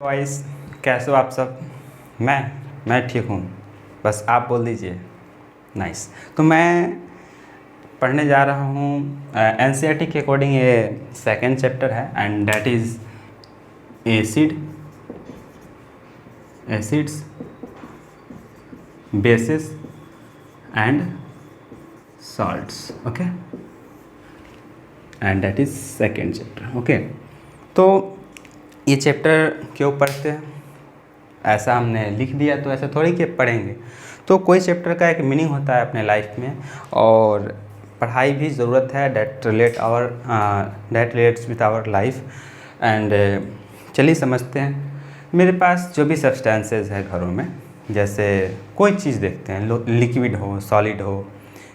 Vice कैसे हो आप सब। मैं ठीक हूँ। बस आप बोल दीजिए। नाइस। तो मैं पढ़ने जा रहा हूँ एनसीईआरटी के अकॉर्डिंग। ये सेकंड चैप्टर है and that is acids bases and salts. Okay, and that is second chapter. Okay, तो ये चैप्टर क्यों पढ़ते हैं, ऐसा हमने लिख दिया तो ऐसे थोड़ी कि पढ़ेंगे। तो कोई चैप्टर का एक मीनिंग होता है अपने लाइफ में, और पढ़ाई भी ज़रूरत है that relates with our life. And चलिए समझते हैं। मेरे पास जो भी सब्सटेंसेस है घरों में, जैसे कोई चीज़ देखते हैं, लिक्विड हो, सॉलिड हो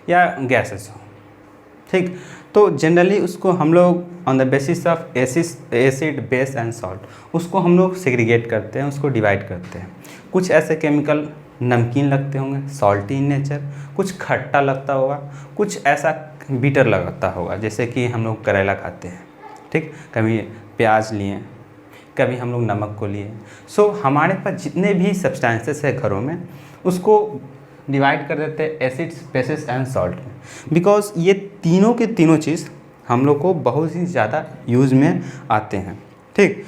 या गैसेस हो, ठीक। तो जनरली उसको हम लोग on the basis of acid base and salt उसको हम लोग सेग्रीगेट करते हैं, उसको डिवाइड करते हैं। कुछ ऐसे केमिकल नमकीन लगते होंगे, सॉल्टी इन नेचर, कुछ खट्टा लगता होगा, कुछ ऐसा बीटर लगता होगा, जैसे कि हम लोग करेला खाते हैं, ठीक। कभी प्याज लिए, कभी हम लोग नमक को लिए। सो हमारे पास जितने भी सब्सटेंसेस है घरों में, उसको डिवाइड कर देते हैं एसिड्स बेसिस एंड सॉल्ट में, बिकॉज ये तीनों के तीनों चीज़ हम लोग को बहुत ही ज़्यादा यूज़ में आते हैं, ठीक।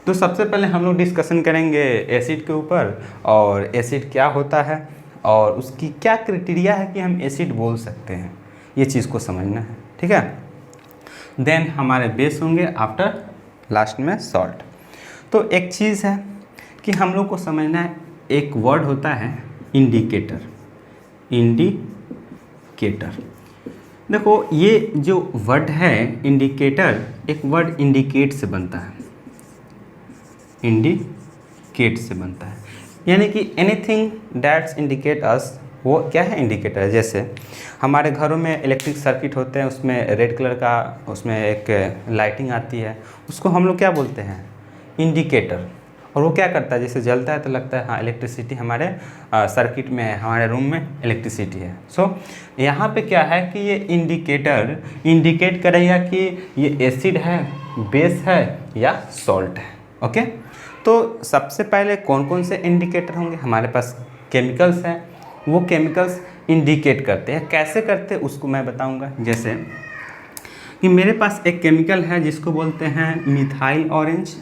तो सबसे पहले हम लोग डिस्कशन करेंगे एसिड के ऊपर, और एसिड क्या होता है और उसकी क्या क्राइटेरिया है कि हम एसिड बोल सकते हैं, ये चीज़ को समझना है, ठीक है। देन हमारे बेस होंगे, आफ्टर लास्ट में सॉल्ट। तो एक चीज़ है कि हम लोग को समझना है, एक वर्ड होता है इंडिकेटर। देखो ये जो वर्ड है इंडिकेटर, एक वर्ड इंडिकेट से बनता है, इंडिकेट से बनता है, यानी कि एनीथिंग दैट्स इंडिकेट अस, वो क्या है इंडिकेटर। जैसे हमारे घरों में इलेक्ट्रिक सर्किट होते हैं, उसमें रेड कलर का उसमें एक लाइटिंग आती है, उसको हम लोग क्या बोलते हैं, इंडिकेटर। और वो क्या करता है, जैसे जलता है तो लगता है हाँ इलेक्ट्रिसिटी हमारे सर्किट में है, हमारे रूम में इलेक्ट्रिसिटी है। सो यहाँ पे क्या है कि ये इंडिकेटर इंडिकेट करेगा कि ये एसिड है, बेस है या सॉल्ट है। ओके, तो सबसे पहले कौन कौन से इंडिकेटर होंगे, हमारे पास केमिकल्स हैं, वो केमिकल्स इंडिकेट करते हैं। कैसे करते हैं उसको मैं बताऊँगा। जैसे कि मेरे पास एक केमिकल है जिसको बोलते हैं मिथाइल ऑरेंज,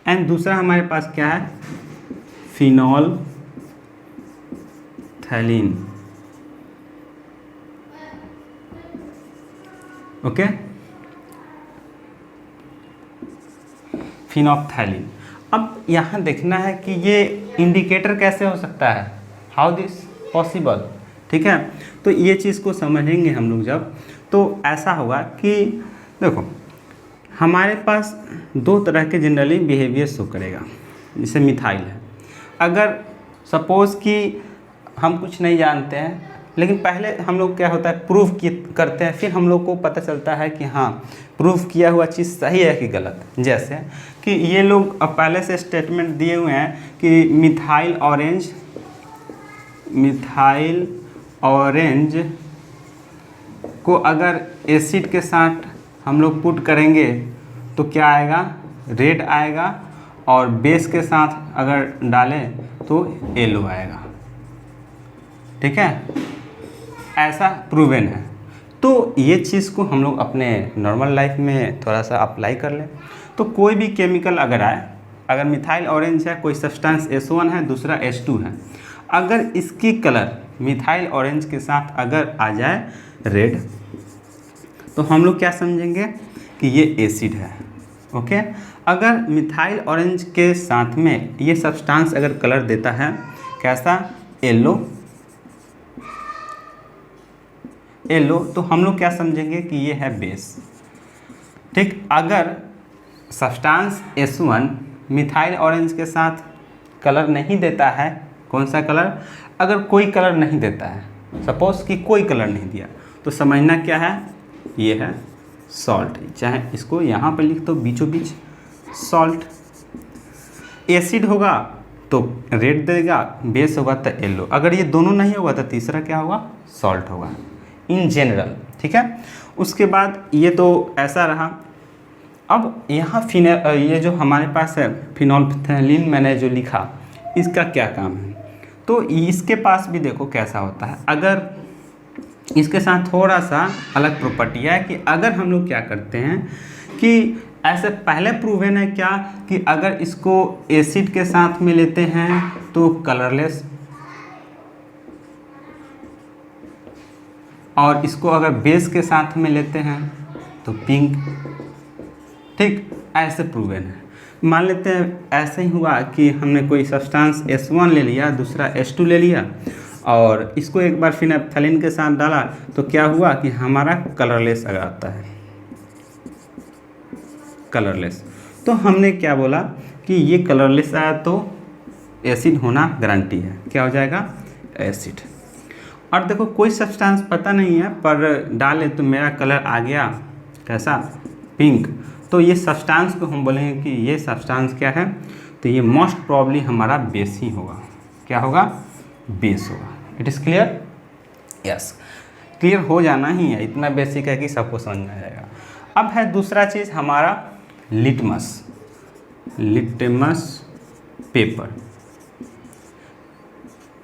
एंड दूसरा हमारे पास क्या है, फिनॉल थैलीन। ओके, फिनॉप्थैलीन। अब यहाँ देखना है कि ये इंडिकेटर कैसे हो सकता है, हाउ दिस पॉसिबल, ठीक है। तो ये चीज़ को समझेंगे हम लोग जब, तो ऐसा होगा कि देखो हमारे पास दो तरह के जनरली बिहेवियर शो करेगा। जैसे मिथाइल है, अगर सपोज़ कि हम कुछ नहीं जानते हैं, लेकिन पहले हम लोग क्या होता है प्रूफ करते हैं, फिर हम लोग को पता चलता है कि हाँ प्रूफ किया हुआ चीज़ सही है कि गलत। जैसे कि ये लोग अब पहले से स्टेटमेंट दिए हुए हैं कि मिथाइल ऑरेंज को अगर एसिड के साथ हम लोग पुट करेंगे तो क्या आएगा, रेड आएगा, और बेस के साथ अगर डालें तो येलो आएगा, ठीक है। ऐसा प्रूवन है। तो ये चीज़ को हम लोग अपने नॉर्मल लाइफ में थोड़ा सा अप्लाई कर लें। तो कोई भी केमिकल अगर आए, अगर मिथाइल ऑरेंज है, कोई सब्सटेंस S1 है, दूसरा S2 है, अगर इसकी कलर मिथाइल ऑरेंज के साथ अगर आ जाए रेड, तो हम लोग क्या समझेंगे कि ये एसिड है। ओके, अगर मिथाइल ऑरेंज के साथ में ये सब्सटेंस अगर कलर देता है कैसा, येलो, तो हम लोग क्या समझेंगे कि ये है बेस, ठीक। अगर सब्सटेंस S1 मिथाइल ऑरेंज के साथ कलर नहीं देता है, कौन सा कलर, अगर कोई कलर नहीं देता है, सपोज कि कोई कलर नहीं दिया, तो समझना क्या है, ये है सॉल्ट। चाहे इसको यहाँ पर लिख दो बीचों बीच सॉल्ट। एसिड होगा तो रेड देगा, बेस होगा तो येलो। अगर ये दोनों नहीं होगा तो तीसरा क्या होगा, सॉल्ट होगा। इन जनरल, ठीक है। उसके बाद ये तो ऐसा रहा। अब यहाँ ये जो हमारे पास है फिनोल्फ्थेलिन मैंने जो लिखा, इसका क्या काम है, तो इसके पास भी देखो कैसा होता है। अगर इसके साथ थोड़ा सा अलग प्रॉपर्टी है कि अगर हम लोग क्या करते हैं कि ऐसे पहले प्रूवन है क्या कि अगर इसको एसिड के साथ में लेते हैं तो कलरलेस, और इसको अगर बेस के साथ में लेते हैं तो पिंक, ठीक, ऐसे प्रूवन है। मान लेते हैं ऐसे ही हुआ कि हमने कोई सब्सटेंस S1 ले लिया, दूसरा S2 ले लिया, और इसको एक बार फिनोल्फ्थेलिन के साथ डाला तो क्या हुआ कि हमारा कलरलेस आ जाता है, कलरलेस। तो हमने क्या बोला कि ये कलरलेस आया तो एसिड होना गारंटी है, क्या हो जाएगा, एसिड। और देखो कोई सब्सटेंस पता नहीं है पर डाले तो मेरा कलर आ गया कैसा, पिंक, तो ये सब्सटेंस को हम बोलेंगे कि ये सब्सटेंस क्या है, तो ये मोस्ट प्रॉब्ली हमारा बेस ही होगा, क्या होगा, बेस होगा। It is clear, yes, clear हो जाना ही है, इतना बेसिक है कि सबको समझ में आ जाएगा। अब है दूसरा चीज़ हमारा लिटमस, लिटमस पेपर।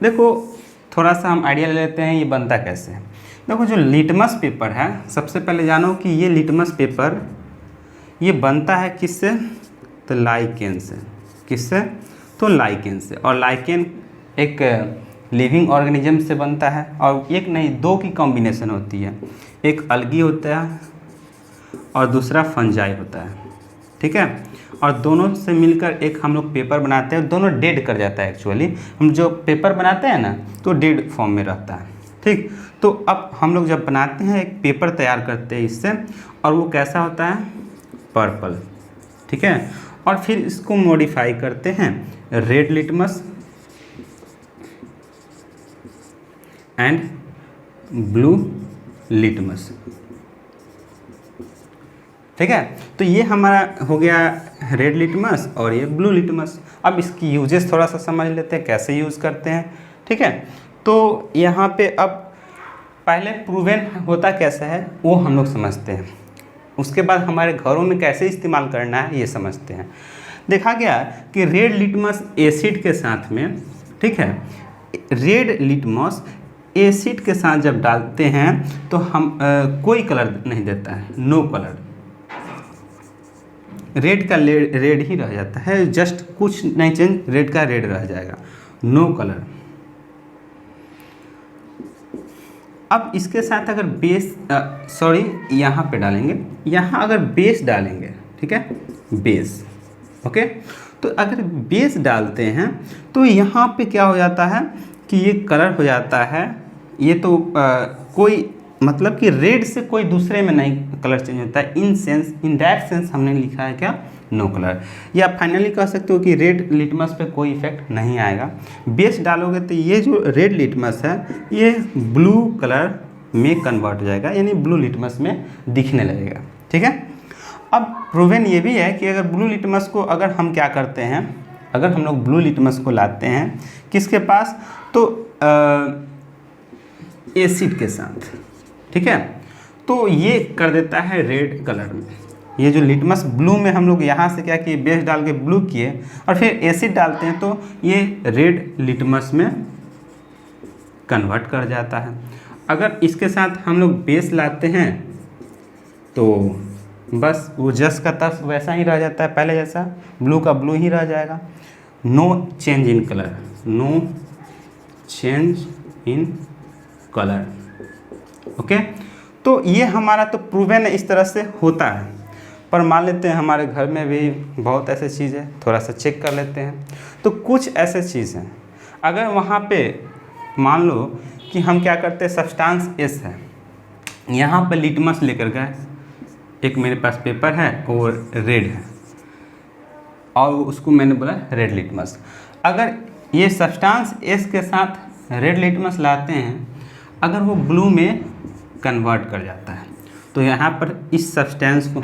देखो थोड़ा सा हम आइडिया ले लेते हैं ये बनता कैसे है। देखो जो लिटमस पेपर है, सबसे पहले जानो कि ये लिटमस पेपर ये बनता है किससे, तो लाइकेन से। किससे, तो लाइकेन से। और लाइकेन एक लिविंग ऑर्गेनिज्म से बनता है, और एक नहीं दो की कॉम्बिनेशन होती है, एक अलगी होता है और दूसरा फंजाई होता है, ठीक है। और दोनों से मिलकर एक हम लोग पेपर बनाते हैं, दोनों डेड कर जाता है। एक्चुअली हम जो पेपर बनाते हैं ना तो डेड फॉर्म में रहता है, ठीक। तो अब हम लोग जब बनाते हैं एक पेपर तैयार करते हैं इससे, और वो कैसा होता है, पर्पल, ठीक है। और फिर इसको मॉडिफाई करते हैं red litmus and blue litmus, ठीक है। तो ये हमारा हो गया रेड लिटमस और ये ब्लू लिटमस। अब इसकी यूजेस थोड़ा सा समझ लेते हैं, कैसे यूज़ करते हैं, ठीक है। तो यहाँ पे अब पहले प्रूवन होता कैसा है वो हम लोग समझते हैं, उसके बाद हमारे घरों में कैसे इस्तेमाल करना है ये समझते हैं। देखा गया कि रेड लिटमस एसिड के साथ में, ठीक है, रेड लिटमस एसिड के साथ जब डालते हैं तो हम कोई कलर नहीं देता है, नो कलर, रेड का रेड ही रह जाता है, जस्ट कुछ नहीं चेंज, रेड का रेड रह जाएगा, नो कलर। अब इसके साथ अगर बेस यहाँ पे डालेंगे, यहाँ अगर बेस डालेंगे, ठीक है, बेस, ओके। तो अगर बेस डालते हैं तो यहाँ पे क्या हो जाता है कि ये कलर हो जाता है, ये तो कोई मतलब कि रेड से कोई दूसरे में नहीं कलर चेंज होता है। In sense, in that sense हमने लिखा है क्या, नो कलर। या फाइनली कह सकते हो कि रेड लिटमस पे कोई इफेक्ट नहीं आएगा। बेस डालोगे तो ये जो रेड लिटमस है ये ब्लू कलर में कन्वर्ट हो जाएगा, यानी ब्लू लिटमस में दिखने लगेगा, ठीक है। अब प्रूवन ये भी है कि अगर ब्लू लिटमस को अगर हम क्या करते हैं, अगर हम लोग ब्लू लिटमस को लाते हैं किसके पास, तो एसिड के साथ, ठीक है, तो ये कर देता है रेड कलर में। ये जो लिटमस ब्लू में हम लोग यहाँ से क्या किए, बेस डाल के ब्लू किए और फिर एसिड डालते हैं तो ये रेड लिटमस में कन्वर्ट कर जाता है। अगर इसके साथ हम लोग बेस लाते हैं तो बस वो जस का तस वैसा ही रह जाता है, पहले जैसा ब्लू का ब्लू ही रह जाएगा, no change in colour, no change in colour, okay. तो ये हमारा तो प्रूवन इस तरह से होता है। पर मान लेते हैं हमारे घर में भी बहुत ऐसे चीज़ है, थोड़ा सा चेक कर लेते हैं। तो कुछ ऐसे चीज़ हैं, अगर वहाँ पे मान लो कि हम क्या करते हैं, सब्सटेंस एस है, यहाँ पे लिटमस लेकर गए, एक मेरे पास पेपर है और रेड है और उसको मैंने बोला रेड लिटमस। अगर ये सब्सटेंस एस के साथ रेड लिटमस लाते हैं, अगर वो ब्लू में कन्वर्ट कर जाता है तो यहाँ पर इस सब्सटेंस को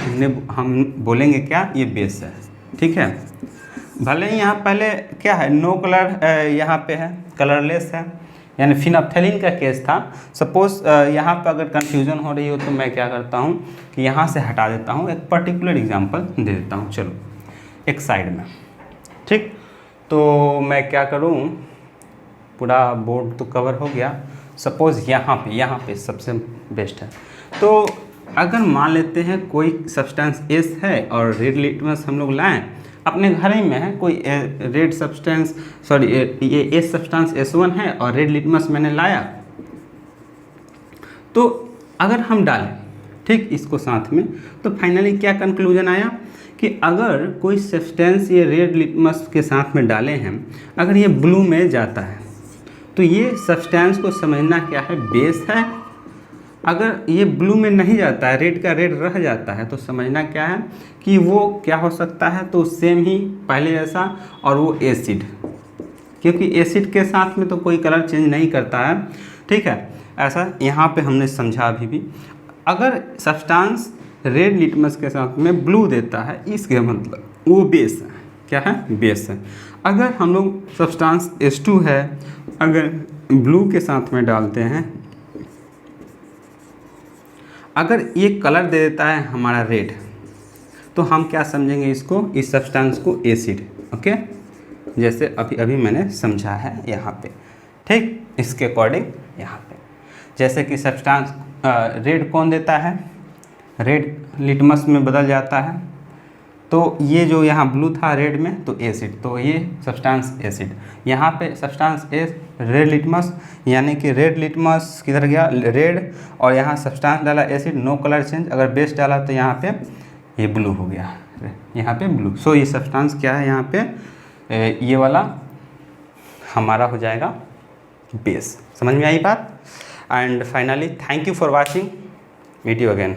हम बोलेंगे क्या, ये बेस है, ठीक है। भले ही यहाँ पहले क्या है, नो कलर यहाँ पे है, कलरलेस है, यानी फिनोप्थेलिन का केस था। सपोज यहाँ पर अगर कन्फ्यूजन हो रही हो तो मैं क्या करता हूँ कि यहाँ से हटा देता हूँ, एक पर्टिकुलर एग्जांपल दे देता हूँ। चलो एक साइड में, ठीक, तो मैं क्या करूँ, पूरा बोर्ड तो कवर हो गया। सपोज़ यहाँ पे सबसे बेस्ट है। तो अगर मान लेते हैं कोई सब्सटेंस एस है और रेड लिटमस हम लोग लाएं, अपने घर ही में है कोई रेड सब्सटेंस, सॉरी ये एस सब्सटेंस S1 है और रेड लिटमस मैंने लाया, तो अगर हम डालें ठीक इसको साथ में, तो फाइनली क्या कंक्लूजन आया कि अगर कोई सब्सटेंस ये रेड लिटमस के साथ में डाले हैं, अगर ये ब्लू में जाता है तो ये सब्सटेंस को समझना क्या है, बेस है। अगर ये ब्लू में नहीं जाता है, रेड का रेड रह जाता है, तो समझना क्या है कि वो क्या हो सकता है, तो सेम ही पहले जैसा, और वो एसिड, क्योंकि एसिड के साथ में तो कोई कलर चेंज नहीं करता है, ठीक है। ऐसा यहाँ पे हमने समझा अभी भी। अगर सब्सटेंस रेड लिटमस के साथ में ब्लू देता है, इसके मतलब वो बेस है, क्या है, बेस है। अगर हम लोग सब्सटेंस S2 है, अगर ब्लू के साथ में डालते हैं, अगर ये कलर दे देता है हमारा रेड, तो हम क्या समझेंगे इसको, इस सब्सटेंस को एसिड, ओके, जैसे अभी मैंने समझा है यहाँ पे, ठीक, इसके अकॉर्डिंग यहाँ पे। जैसे कि सब्सटेंस रेड कौन देता है, रेड लिटमस में बदल जाता है, तो ये जो यहाँ ब्लू था रेड में, तो एसिड, तो ये सब्सटेंस एसिड। यहाँ पे सब्सटेंस एस रेड लिटमस, यानी कि रेड लिटमस किधर गया, रेड, और यहाँ सब्सटेंस डाला एसिड, नो कलर चेंज। अगर बेस डाला तो यहाँ पे ये ब्लू हो गया, यहाँ पे ब्लू। सो ये सब्सटेंस क्या है, यहाँ पे ये वाला हमारा हो जाएगा बेस। समझ में आई बात? And finally thank you for watching video again.